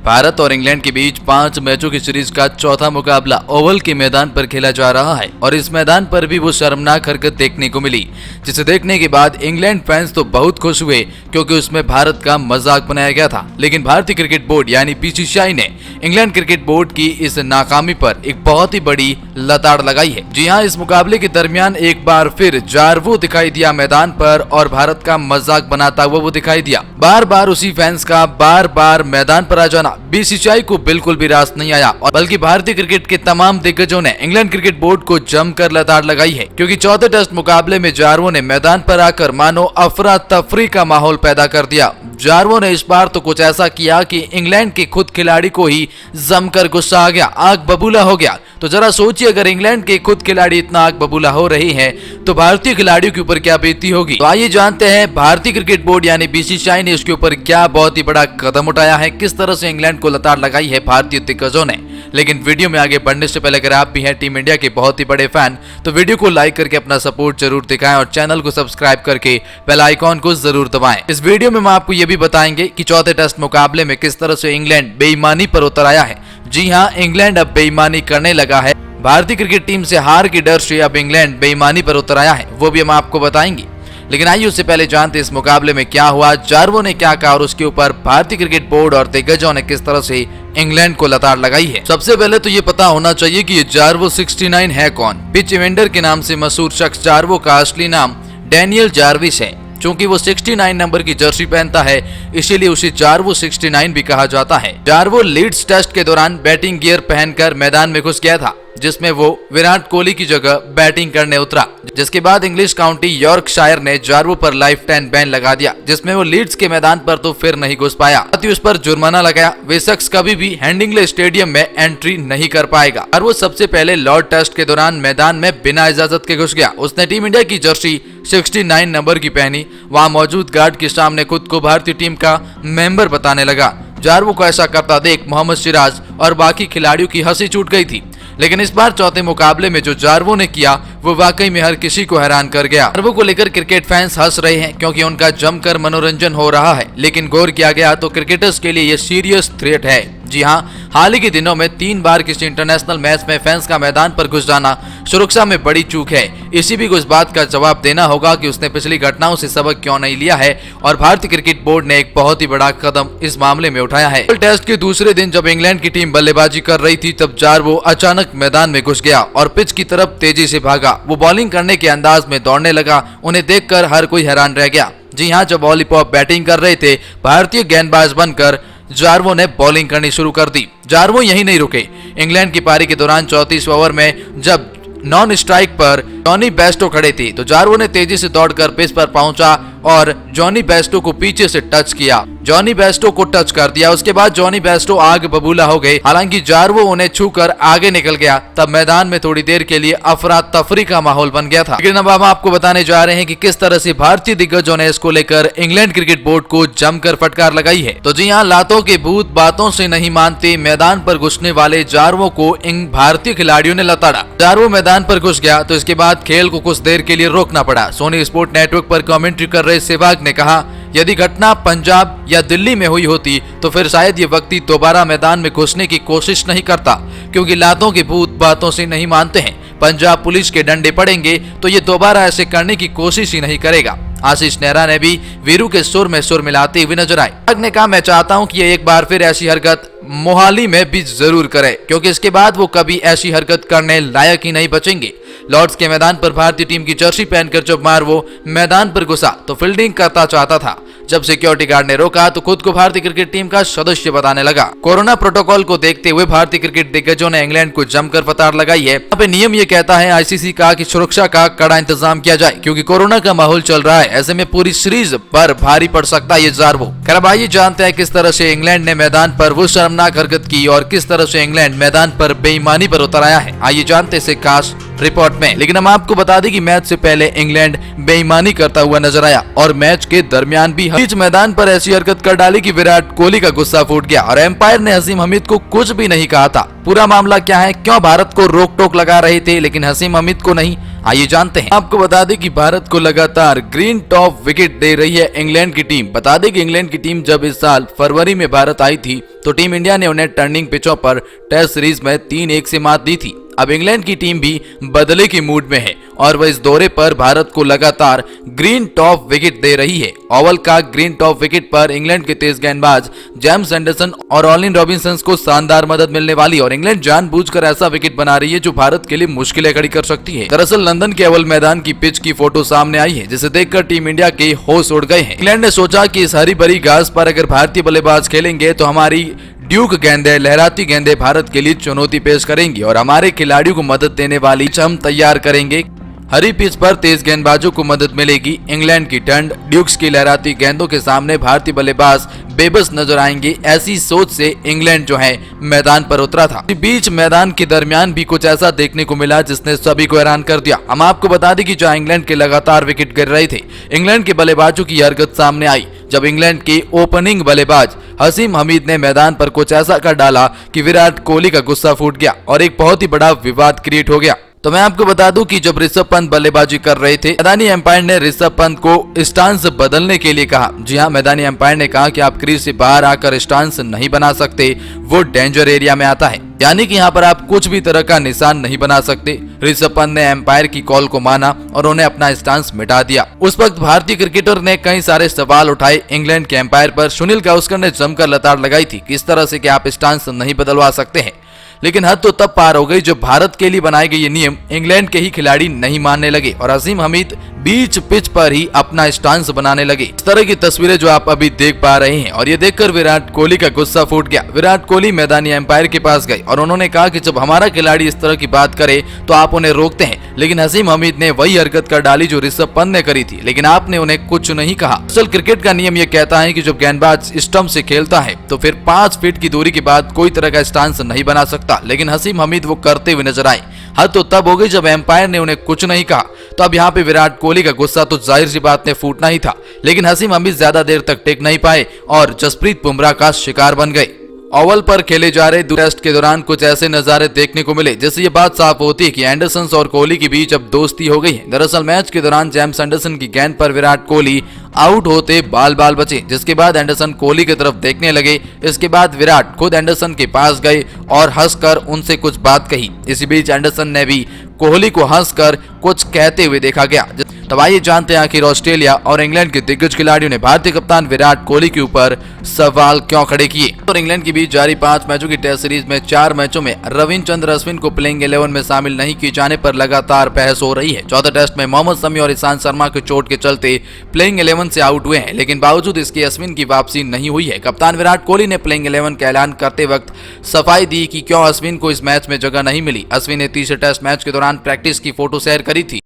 भारत और इंग्लैंड के बीच 5 मैचों की सीरीज का चौथा मुकाबला ओवल के मैदान पर खेला जा रहा है और इस मैदान पर भी वो शर्मनाक हरकत देखने को मिली, जिसे देखने के बाद इंग्लैंड फैंस तो बहुत खुश हुए क्योंकि उसमें भारत का मजाक बनाया गया था। लेकिन भारतीय क्रिकेट बोर्ड यानी बीसीसीआई ने इंग्लैंड क्रिकेट बोर्ड की इस नाकामी पर एक बहुत ही बड़ी लताड़ लगाई है। जी हाँ, इस मुकाबले के दरमियान एक बार फिर जारवो दिखाई दिया मैदान पर और भारत का मजाक बनाता हुआ वो दिखाई दिया। बार बार उसी फैंस का बार बार मैदान पर आ जाना बीसीसीआई को बिल्कुल भी रास नहीं आया और बल्कि भारतीय क्रिकेट के तमाम दिग्गजों ने इंग्लैंड क्रिकेट बोर्ड को जमकर लताड़ लगाई है, क्योंकि चौथे टेस्ट मुकाबले में जारवो ने मैदान पर आकर मानो अफरा तफरी का माहौल पैदा कर दिया। जारवो ने इस बार तो कुछ ऐसा किया कि इंग्लैंड के खुद खिलाड़ी को ही जमकर गुस्सा आ गया, आग बबूला हो गया। तो जरा सोचिए, अगर इंग्लैंड के खुद खिलाड़ी इतना आग बबूला हो रही हैं, तो भारतीय खिलाड़ियों के ऊपर क्या बीती होगी। तो आइए जानते हैं भारतीय क्रिकेट बोर्ड यानी बीसीसीआई ने इसके ऊपर क्या बहुत ही बड़ा कदम उठाया है, किस तरह से इंग्लैंड को लताड़ लगाई है भारतीय दिग्गजों ने। लेकिन वीडियो में आगे बढ़ने से पहले अगर आप भी हैं टीम इंडिया के बहुत ही बड़े फैन, तो वीडियो को लाइक करके अपना सपोर्ट जरूर दिखाएं और चैनल को सब्सक्राइब करके बेल आइकॉन को जरूर दबाएं। इस वीडियो में हम आपको ये भी बताएंगे कि चौथे टेस्ट मुकाबले में किस तरह से इंग्लैंड बेईमानी पर उतर आया है। जी हाँ, इंग्लैंड अब बेईमानी करने लगा है। भारतीय क्रिकेट टीम से हार के डर से अब इंग्लैंड बेईमानी पर उतर आया है, वो भी हम आपको बताएंगे। लेकिन आइए उससे पहले जानते इस मुकाबले में क्या हुआ, जारवो ने क्या कहा और उसके ऊपर भारतीय क्रिकेट बोर्ड और दिग्गजों ने किस तरह से इंग्लैंड को लताड़ लगाई है। सबसे पहले तो ये पता होना चाहिए कि ये जारवो 69 है कौन। पिच इवेंडर के नाम से मशहूर शख्स जारवो का असली नाम डैनियल जार्विस है। चूंकि वो 69 नंबर की जर्सी पहनता है, इसीलिए उसे जारवो 69 भी कहा जाता है। जारवो लीड्स टेस्ट के दौरान बैटिंग गियर पहनकर मैदान में घुस गया था, जिसमें वो विराट कोहली की जगह बैटिंग करने उतरा, जिसके बाद इंग्लिश काउंटी यॉर्कशायर ने जारवो पर लाइफ टाइम बैन लगा दिया, जिसमें वो लीड्स के मैदान पर तो फिर नहीं घुस पाया, साथ ही उस पर जुर्माना लगाया। वे शख्स कभी भी हेडिंग्ले स्टेडियम में एंट्री नहीं कर पाएगा। और वो सबसे पहले लॉर्ड टेस्ट के दौरान मैदान में बिना इजाजत के घुस गया। उसने टीम इंडिया की जर्सी 69 नंबर की पहनी, वहां मौजूद गार्ड के सामने खुद को भारतीय टीम का मेंबर बताने लगा। जारवो को ऐसा करता देख मोहम्मद सिराज और बाकी खिलाड़ियों की हंसी छूट गई थी। लेकिन इस बार चौथे मुकाबले में जो जारवो ने किया वो वाकई में हर किसी को हैरान कर गया। जारवो को लेकर क्रिकेट फैंस हंस रहे हैं क्योंकि उनका जमकर मनोरंजन हो रहा है, लेकिन गौर किया गया तो क्रिकेटर्स के लिए ये सीरियस थ्रेट है। जी हाँ, हाल ही के दिनों में 3 बार किसी इंटरनेशनल मैच में फैंस का मैदान पर घुस जाना सुरक्षा में बड़ी चूक है। इसी भी को इस बात का जवाब देना होगा कि उसने पिछली घटनाओं से सबक क्यों नहीं लिया है और भारतीय क्रिकेट बोर्ड ने एक बहुत ही बड़ा कदम इस मामले में उठाया है। टेस्ट के दूसरे दिन जब इंग्लैंड की टीम बल्लेबाजी कर रही थी, तब जारवो अचानक मैदान में घुस गया और पिच की तरफ तेजी से भागा। वो बॉलिंग करने के अंदाज में दौड़ने लगा। उन्हें देखकर हर कोई हैरान रह गया। जी हाँ, जब वॉलीपॉप बैटिंग कर रहे थे, भारतीय गेंदबाज बनकर जारवो ने बॉलिंग करनी शुरू कर दी। जारवो यहीं नहीं रुके। इंग्लैंड की पारी के दौरान 34 ओवर में जब नॉन स्ट्राइक पर जॉनी बेस्टो खड़े थे, तो जारवो ने तेजी से दौड़कर पिच पर पहुंचा और जॉनी बेस्टो को पीछे से टच किया। जॉनी बेस्टो को टच कर दिया। उसके बाद जॉनी बेस्टो आग बबूला हो गए। हालांकि जारवो उन्हें छूकर आगे निकल गया। तब मैदान में थोड़ी देर के लिए अफरा तफरी का माहौल बन गया था। लेकिन अब हम आपको बताने जा रहे हैं कि किस तरह से भारतीय दिग्गजों ने इसको लेकर इंग्लैंड क्रिकेट बोर्ड को जमकर फटकार लगाई है। तो जी हाँ, लातों के भूत बातों से नहीं मानते, मैदान पर घुसने वाले जारवो को इन भारतीय खिलाड़ियों ने लताड़ा। जारवो मैदान पर घुस गया तो इसके बाद खेल को कुछ देर के लिए रोकना पड़ा। सोनी स्पोर्ट नेटवर्क पर कमेंट्री कर रहे सहवाग ने कहा, यदि घटना पंजाब या दिल्ली में हुई होती तो फिर शायद ये व्यक्ति दोबारा मैदान में घुसने की कोशिश नहीं करता, क्योंकि लातों के भूत बातों से नहीं मानते हैं। पंजाब पुलिस के डंडे पड़ेंगे तो ये दोबारा ऐसे करने की कोशिश ही नहीं करेगा। आशीष नेहरा ने भी वीरू के सुर में सुर मिलाते हुए नजर आए। सहवाग ने कहा, मैं चाहता हूं कि ये एक बार फिर ऐसी हरकत मोहाली में भी जरूर करे, क्योंकि इसके बाद वो कभी ऐसी हरकत करने लायक ही नहीं बचेंगे। लॉर्ड्स के मैदान पर भारतीय टीम की जर्सी पहनकर जब जारवो मैदान पर घुसा तो फील्डिंग करता चाहता था। जब सिक्योरिटी गार्ड ने रोका तो खुद को भारतीय क्रिकेट टीम का सदस्य बताने लगा। कोरोना प्रोटोकॉल को देखते हुए भारतीय क्रिकेट दिग्गजों ने इंग्लैंड को जमकर फतार लगाई है। यहाँ पे नियम ये कहता है, आईसीसी का कि सुरक्षा का कड़ा इंतजाम किया जाए, क्योंकि कोरोना का माहौल चल रहा है। ऐसे में पूरी सीरीज पर भारी पड़ सकता है ये जारवो। खैर, अब आइए जानते हैं किस तरह से इंग्लैंड ने मैदान पर वो शर्मनाक हरकत की और किस तरह से इंग्लैंड मैदान पर बेईमानी पर उतर आया है। आइए जानते इसे खास रिपोर्ट में। लेकिन हम आपको बता दें कि मैच से पहले इंग्लैंड बेईमानी करता हुआ नजर आया और मैच के दरमियान भी बीच मैदान पर ऐसी हरकत कर डाली कि विराट कोहली का गुस्सा फूट गया और एम्पायर ने हसीम हमीद को कुछ भी नहीं कहा था। पूरा मामला क्या है, क्यों भारत को रोक टोक लगा रहे थे लेकिन हसीम हमीद को नहीं, आइए जानते हैं। आपको बता दें कि भारत को लगातार ग्रीन टॉप विकेट दे रही है इंग्लैंड की टीम। बता दें कि इंग्लैंड की टीम जब इस साल फरवरी में भारत आई थी तो टीम इंडिया ने उन्हें टर्निंग पिचों पर टेस्ट सीरीज में 3-1 से मात दी थी। अब इंग्लैंड की टीम भी बदले के मूड में है और वह इस दौरे पर भारत को लगातार ग्रीन टॉप विकेट दे रही है। ओवल का ग्रीन टॉप विकेट पर इंग्लैंड के तेज गेंदबाज जेम्स एंडरसन और ऑलिन रॉबिन्सन को शानदार मदद मिलने वाली और इंग्लैंड जानबूझकर ऐसा विकेट बना रही है जो भारत के लिए मुश्किलें खड़ी कर सकती है। दरअसल लंदन के ओवल मैदान की पिच की फोटो सामने आई है जिसे देखकर टीम इंडिया के होश उड़ गए हैं। इंग्लैंड ने सोचा कि इस हरी भरी घास पर अगर भारतीय बल्लेबाज खेलेंगे तो हमारी ड्यूक गेंदें, लहराती गेंदें भारत के लिए चुनौती पेश करेंगी और हमारे खिलाड़ियों को मदद देने वाली हम तैयार करेंगे। हरी पिच पर तेज गेंदबाजों को मदद मिलेगी। इंग्लैंड की ठंड, ड्यूक्स की लहराती गेंदों के सामने भारतीय बल्लेबाज बेबस नजर आएंगे। ऐसी सोच से इंग्लैंड जो है मैदान पर उतरा था। बीच मैदान के दरमियान भी कुछ ऐसा देखने को मिला जिसने सभी को हैरान कर दिया। हम आपको बता दें कि जहां इंग्लैंड के लगातार विकेट गिर रहे थे, इंग्लैंड के बल्लेबाजों की हरकत सामने आई जब इंग्लैंड के ओपनिंग बल्लेबाज हसीम हमीद ने मैदान पर कुछ ऐसा कर डाला कि विराट कोहली का गुस्सा फूट गया और एक बहुत ही बड़ा विवाद क्रिएट हो गया। तो मैं आपको बता दूं कि जब ऋषभ पंत बल्लेबाजी कर रहे थे, मैदानी एम्पायर ने ऋषभ पंत को स्टांस बदलने के लिए कहा। जी हां, मैदानी एम्पायर ने कहा कि आप क्रीज से बाहर आकर स्टांस नहीं बना सकते, वो डेंजर एरिया में आता है, यानी कि यहाँ पर आप कुछ भी तरह का निशान नहीं बना सकते। ऋषभ पंत ने एम्पायर की कॉल को माना और उन्हें अपना स्टांस मिटा दिया। उस वक्त भारतीय क्रिकेटर ने कई सारे सवाल उठाए इंग्लैंड के एम्पायर पर। सुनील गावस्कर ने जमकर लताड़ लगाई थी कि इस तरह से कि आप स्टांस नहीं बदलवा सकते हैं। लेकिन हद तो तब पार हो गई जब भारत के लिए बनाए गए ये नियम इंग्लैंड के ही खिलाड़ी नहीं मानने लगे और हसीम हमीद बीच पिच पर ही अपना स्टांस बनाने लगे। इस तरह की तस्वीरें जो आप अभी देख पा रहे हैं और ये देखकर विराट कोहली का गुस्सा फूट गया। विराट कोहली मैदानी एम्पायर के पास गए और उन्होंने कहा कि जब हमारा खिलाड़ी इस तरह की बात करे तो आप उन्हें रोकते हैं, लेकिन हसीम हमीद ने वही हरकत कर डाली जो ऋषभ पंत ने करी थी, लेकिन आपने उन्हें कुछ नहीं कहा। असल क्रिकेट का नियम ये कहता है कि जब गेंदबाज स्टंप से खेलता है तो फिर 5 फीट की दूरी के बाद कोई तरह का स्टांस नहीं बना सकता, लेकिन हसीम हमीद वो करते हुए नजर आए। हद तो तब हो गई जब एम्पायर ने उन्हें कुछ नहीं कहा। तो अब यहाँ पे विराट कोहली का गुस्सा तो जाहिर सी बात ने फूटना ही था, लेकिन हसीम हमीद ज्यादा देर तक टिक नहीं पाए और जसप्रीत बुमराह का शिकार बन गए। ओवल पर खेले जा रहे टेस्ट के दौरान कुछ ऐसे नजारे देखने को मिले जिससे ये बात साफ होती है कि एंडरसन और कोहली के बीच अब दोस्ती हो गई है। दरअसल मैच के दौरान जेम्स एंडरसन की गेंद पर विराट कोहली आउट होते बाल बाल बचे, जिसके बाद एंडरसन कोहली की तरफ देखने लगे। इसके बाद विराट खुद एंडरसन के पास गए और हंसकर उनसे कुछ बात कही। इसी बीच एंडरसन ने भी कोहली को हंसकर कुछ कहते हुए देखा गया। तब आइए जानते हैं आखिर ऑस्ट्रेलिया और इंग्लैंड के दिग्गज खिलाड़ियों ने भारतीय कप्तान विराट कोहली के ऊपर सवाल क्यों खड़े किए। और इंग्लैंड के बीच जारी 5 मैचों की टेस्ट सीरीज में 4 मैचों में रविचंद्रन अश्विन को प्लेइंग 11 में शामिल नहीं किए जाने पर लगातार बहस हो रही है। चौथे टेस्ट में मोहम्मद शमी और ईशांत शर्मा के चोट के चलते प्लेइंग 11 से आउट हुए हैं, लेकिन बावजूद इसके अश्विन की वापसी नहीं हुई है। कप्तान विराट कोहली ने प्लेइंग 11 का ऐलान करते वक्त सफाई दी कि क्यों अश्विन को इस मैच में जगह नहीं मिली। अश्विन ने तीसरे टेस्ट मैच के दौरान प्रैक्टिस की फोटो शेयर करी थी।